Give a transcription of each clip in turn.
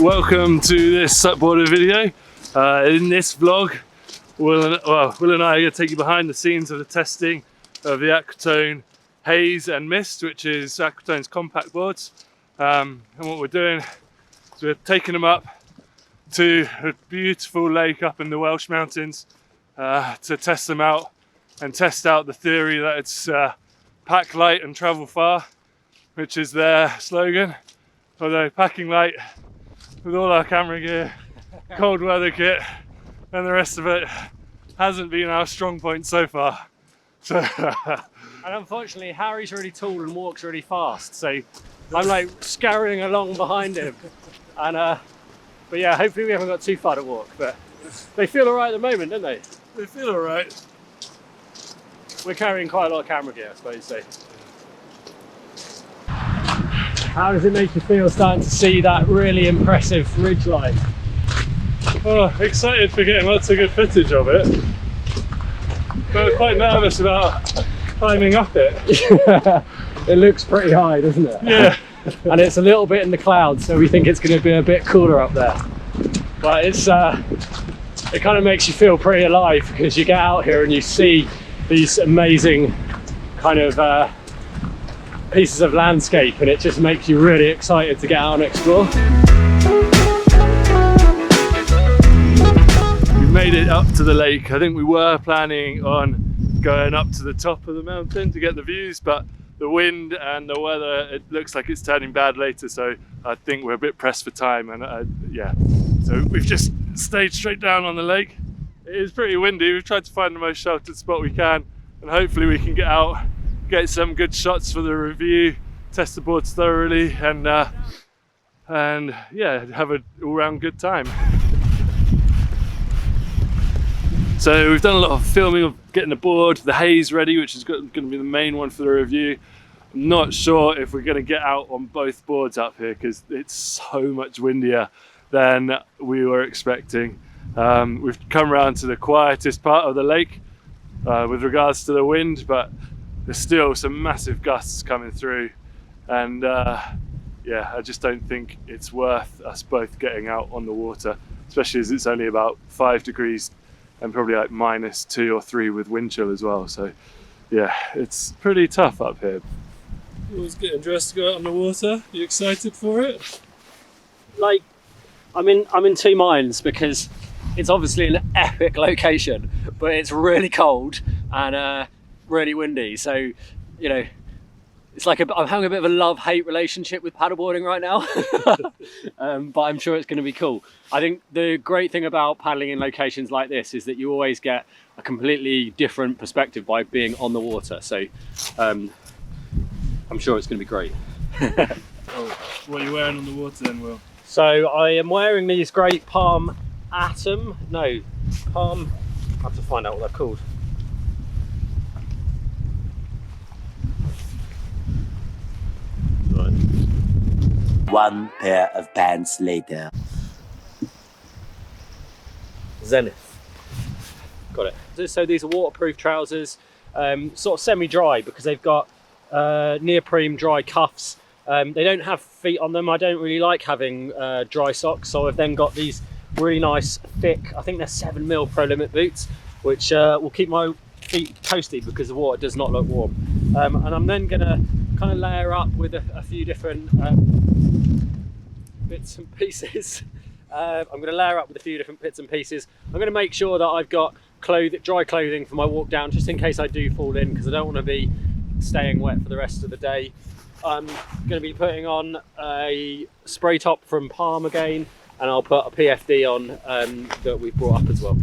welcome to this SUP boarding video. In this vlog, Will and I are going to take you behind the scenes of the testing of the Aquatone Haze and Mist, which is Aquatone's compact boards. And what we're doing is we're taking them up to a beautiful lake up in the Welsh mountains to test them out and test out the theory that it's pack light and travel far, which is their slogan. Although packing light with all our camera gear, cold weather kit and the rest of it hasn't been our strong point so far. So and unfortunately Harry's really tall and walks really fast, so I'm like scurrying along behind him. And but yeah, hopefully we haven't got too far to walk, but they feel alright at the moment, don't they? They feel alright. We're carrying quite a lot of camera gear, I suppose, so. How does it make you feel starting to see that really impressive ridge line? Oh, excited for getting lots of good footage of it, but quite nervous about climbing up it. It looks pretty high, doesn't it? Yeah. And it's a little bit in the clouds, so we think it's going to be a bit cooler up there. But it's it kind of makes you feel pretty alive, because you get out here and you see these amazing kind of pieces of landscape, and it just makes you really excited to get out and explore. We've made it up to the lake. I think we were planning on going up to the top of the mountain to get the views, but the wind and the weather, it looks like it's turning bad later, so I think we're a bit pressed for time. And yeah, so we've just stayed straight down on the lake. It is pretty windy. We've tried to find the most sheltered spot we can, and hopefully we can get out, get some good shots for the review, test the boards thoroughly, and yeah, have an all-round good time. So we've done a lot of filming of getting the board, the haze ready, which is going to be the main one for the review. I'm not sure if we're going to get out on both boards up here, because it's so much windier than we were expecting. We've come around to the quietest part of the lake with regards to the wind, but there's still some massive gusts coming through, and yeah, I just don't think it's worth us both getting out on the water, especially as it's only about 5 degrees and probably like -2 or 3 with wind chill as well. So yeah, it's pretty tough up here. You was getting dressed to go out on the water. You excited for it? Like, I'm in two minds, because it's obviously an epic location, but it's really cold and really windy. So, you know, it's like I'm having a bit of a love-hate relationship with paddleboarding right now. But I'm sure it's going to be cool. I think the great thing about paddling in locations like this is that you always get a completely different perspective by being on the water. So I'm sure it's going to be great. Oh, what are you wearing on the water then, Will? So I am wearing these great Palm, I have to find out what they're called. One pair of pants later. Zenith. Got it. So these are waterproof trousers, sort of semi-dry, because they've got neoprene dry cuffs. They don't have feet on them. I don't really like having dry socks, so I've then got these really nice thick, I think they're 7mm Pro Limit boots, which will keep my feet toasty because the water does not look warm. And I'm then gonna kind of layer up with a few different bits and pieces. I'm going to layer up with a few different bits and pieces. I'm going to make sure that I've got dry clothing for my walk down, just in case I do fall in, because I don't want to be staying wet for the rest of the day. I'm going to be putting on a spray top from Palm again, and I'll put a PFD on that we've brought up as well.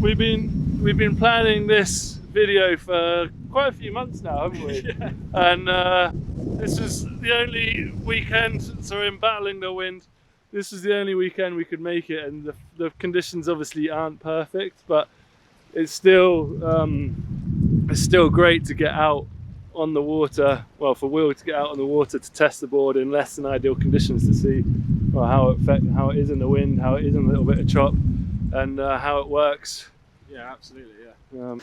We've been planning this video for quite a few months now, haven't we? Yeah. And this is the only weekend, so in battling the wind, this is the only weekend we could make it, and the conditions obviously aren't perfect, but it's still great to get out on the water. Well, for Will to get out on the water to test the board in less than ideal conditions, to see how it is in the wind, how it is in a little bit of chop, and how it works. Yeah, absolutely. Yeah.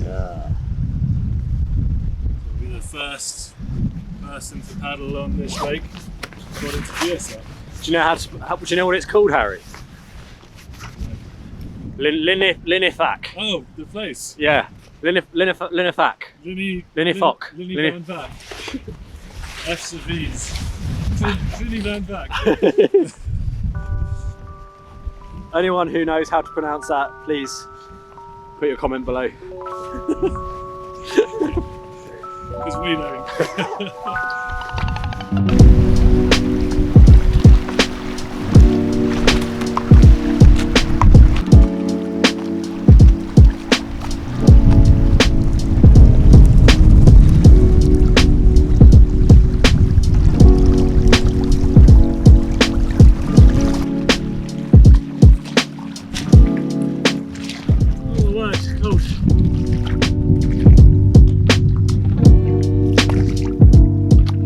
Yeah. It'll be the first person to paddle on this lake, according to SUP. Do you know do you know what it's called, Harry? Linifak. Oh, the place. Yeah, Linifak. Linifok. Linny Van Vac. F's and V's. Linny Van Vac. Anyone who knows how to pronounce that, please put your comment below. Because we don't.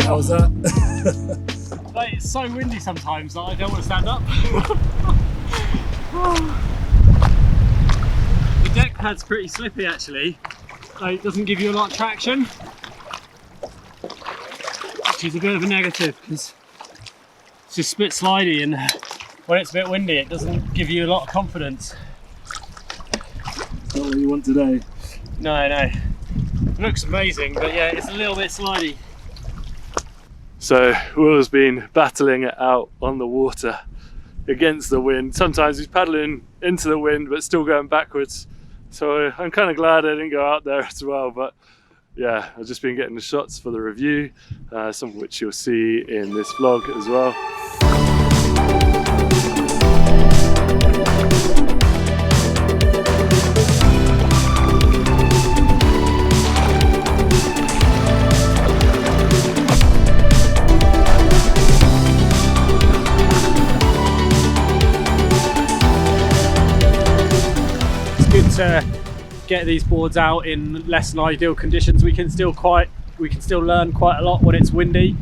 How was that? Like, it's so windy sometimes that I don't want to stand up. The deck pad's pretty slippy actually, so it doesn't give you a lot of traction, which is a bit of a negative because it's just a bit slidey, and when it's a bit windy it doesn't give you a lot of confidence. Not what you want today. No, it looks amazing, but yeah, it's a little bit slidey. So Will's been battling it out on the water against the wind. Sometimes he's paddling into the wind but still going backwards. So I'm kind of glad I didn't go out there as well. But yeah, I've just been getting the shots for the review, some of which you'll see in this vlog as well. To get these boards out in less than ideal conditions. We can still learn quite a lot when it's windy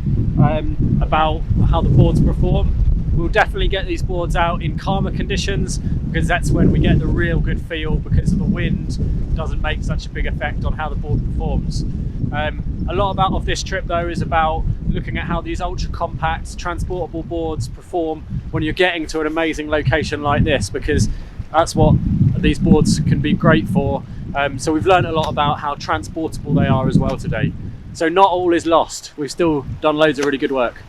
about how the boards perform. We'll definitely get these boards out in calmer conditions because that's when we get the real good feel, because the wind doesn't make such a big effect on how the board performs. A lot of this trip though is about looking at how these ultra compact transportable boards perform when you're getting to an amazing location like this, because that's what these boards can be great for. So we've learned a lot about how transportable they are as well today. So not all is lost. We've still done loads of really good work.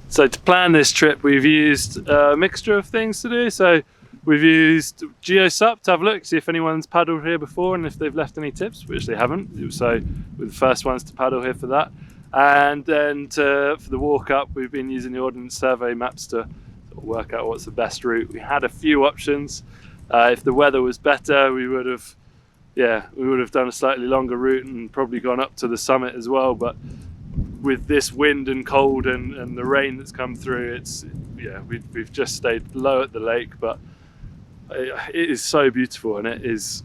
So to plan this trip, we've used a mixture of things to do. So we've used SUP to have a look, see if anyone's paddled here before and if they've left any tips, which they haven't. So we're the first ones to paddle here for that. And then for the walk up, we've been using the Ordnance Survey maps to work out what's the best route. We had a few options. If the weather was better, we would have done a slightly longer route and probably gone up to the summit as well. But with this wind and cold and the rain that's come through, we've just stayed low at the lake. But it is so beautiful, and it's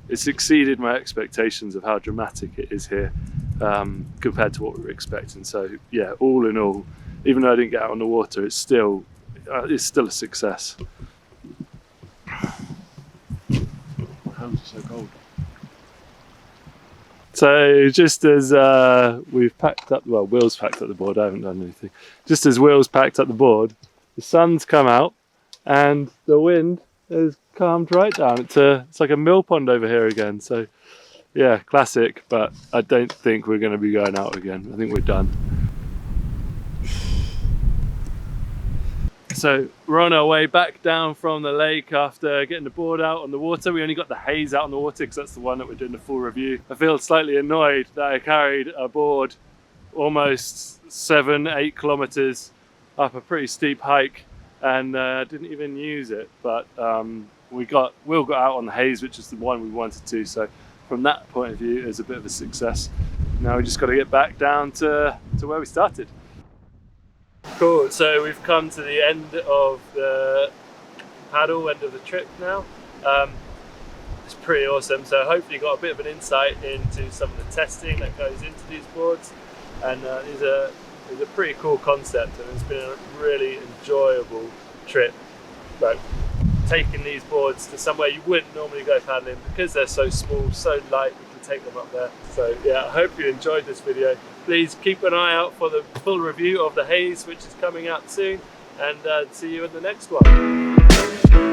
exceeded my expectations of how dramatic it is here compared to what we were expecting. So yeah, all in all, even though I didn't get out on the water, it's still a success. Hands are so cold. So just as we've packed up, well, Will's packed up the board, I haven't done anything. Just as Will's packed up the board, the sun's come out and the wind has calmed right down. It's like a mill pond over here again. So yeah, classic, but I don't think we're going to be going out again. I think we're done. So we're on our way back down from the lake after getting the board out on the water. We only got the haze out on the water because that's the one that we're doing the full review. I feel slightly annoyed that I carried a board almost 7-8 kilometers up a pretty steep hike and didn't even use it. But Will got out on the haze, which is the one we wanted to. So from that point of view, it was a bit of a success. Now we just got to get back down to where we started. Cool, so we've come to the end of the paddle, end of the trip now. It's pretty awesome, so hopefully you got a bit of an insight into some of the testing that goes into these boards, and it's a pretty cool concept, and it's been a really enjoyable trip. Like taking these boards to somewhere you wouldn't normally go paddling because they're so small, so light, we can take them up there. So yeah, I hope you enjoyed this video. Please keep an eye out for the full review of the Haze, which is coming out soon, and see you in the next one.